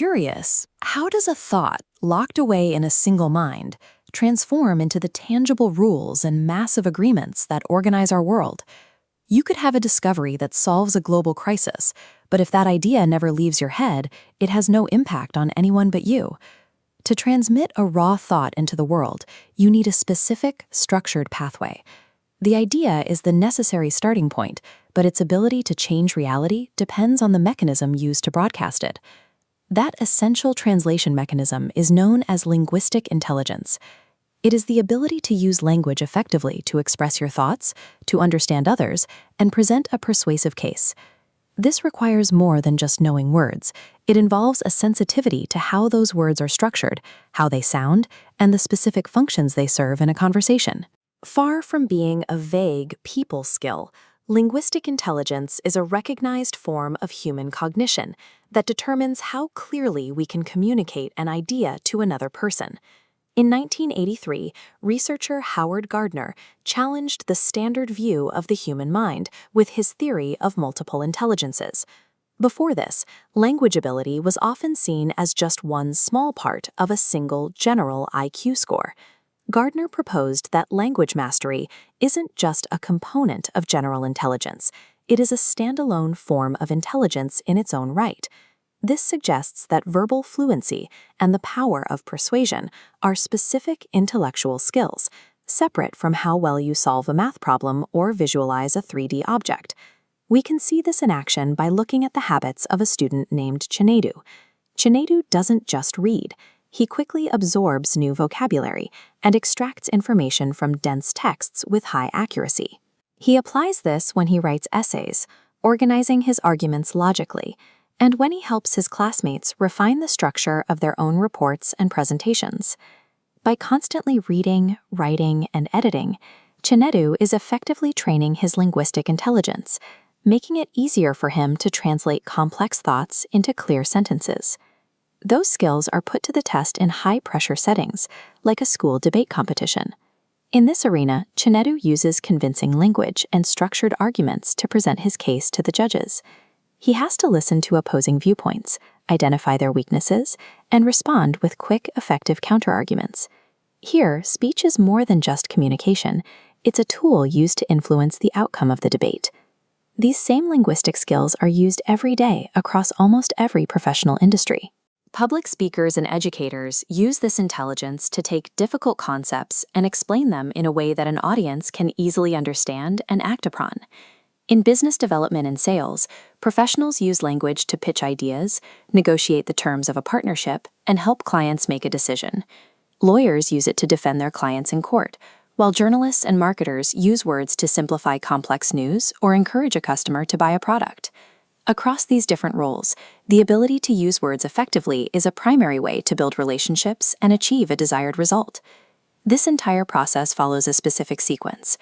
curious, how does a thought locked away in a single mind transform into the tangible rules and massive agreements that organize our world? You could have a discovery that solves a global crisis, but if that idea never leaves your head, it has no impact on anyone but you. To transmit a raw thought into the world, you need a specific, structured pathway. The idea is the necessary starting point, but its ability to change reality depends on the mechanism used to broadcast it. That essential translation mechanism is known as linguistic intelligence. It is the ability to use language effectively to express your thoughts, to understand others, and present a persuasive case. This requires more than just knowing words. It involves a sensitivity to how those words are structured, how they sound, and the specific functions they serve in a conversation. Far from being a vague people skill, linguistic intelligence is a recognized form of human cognition that determines how clearly we can communicate an idea to another person. In 1983, researcher Howard Gardner challenged the standard view of the human mind with his theory of multiple intelligences. Before this, language ability was often seen as just one small part of a single general IQ score. Gardner proposed that language mastery isn't just a component of general intelligence, it is a standalone form of intelligence in its own right. This suggests that verbal fluency and the power of persuasion are specific intellectual skills, separate from how well you solve a math problem or visualize a 3D object. We can see this in action by looking at the habits of a student named Chinedu. Chinedu doesn't just read. He quickly absorbs new vocabulary and extracts information from dense texts with high accuracy. He applies this when he writes essays, organizing his arguments logically, and when he helps his classmates refine the structure of their own reports and presentations. By constantly reading, writing, and editing, Chinedu is effectively training his linguistic intelligence, making it easier for him to translate complex thoughts into clear sentences. Those skills are put to the test in high-pressure settings, like a school debate competition. In this arena, Chinedu uses convincing language and structured arguments to present his case to the judges. He has to listen to opposing viewpoints, identify their weaknesses, and respond with quick, effective counterarguments. Here, speech is more than just communication. It's a tool used to influence the outcome of the debate. These same linguistic skills are used every day across almost every professional industry. Public speakers and educators use this intelligence to take difficult concepts and explain them in a way that an audience can easily understand and act upon. In business development and sales, professionals use language to pitch ideas, negotiate the terms of a partnership, and help clients make a decision. Lawyers use it to defend their clients in court, while journalists and marketers use words to simplify complex news or encourage a customer to buy a product. Across these different roles, the ability to use words effectively is a primary way to build relationships and achieve a desired result. This entire process follows a specific sequence.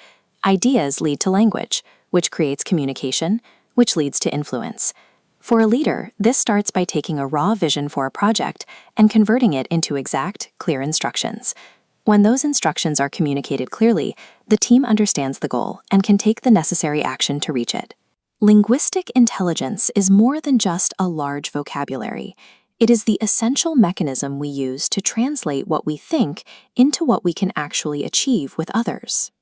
Ideas lead to language, which creates communication, which leads to influence. For a leader, this starts by taking a raw vision for a project and converting it into exact, clear instructions. When those instructions are communicated clearly, the team understands the goal and can take the necessary action to reach it. Linguistic intelligence is more than just a large vocabulary. It is the essential mechanism we use to translate what we think into what we can actually achieve with others.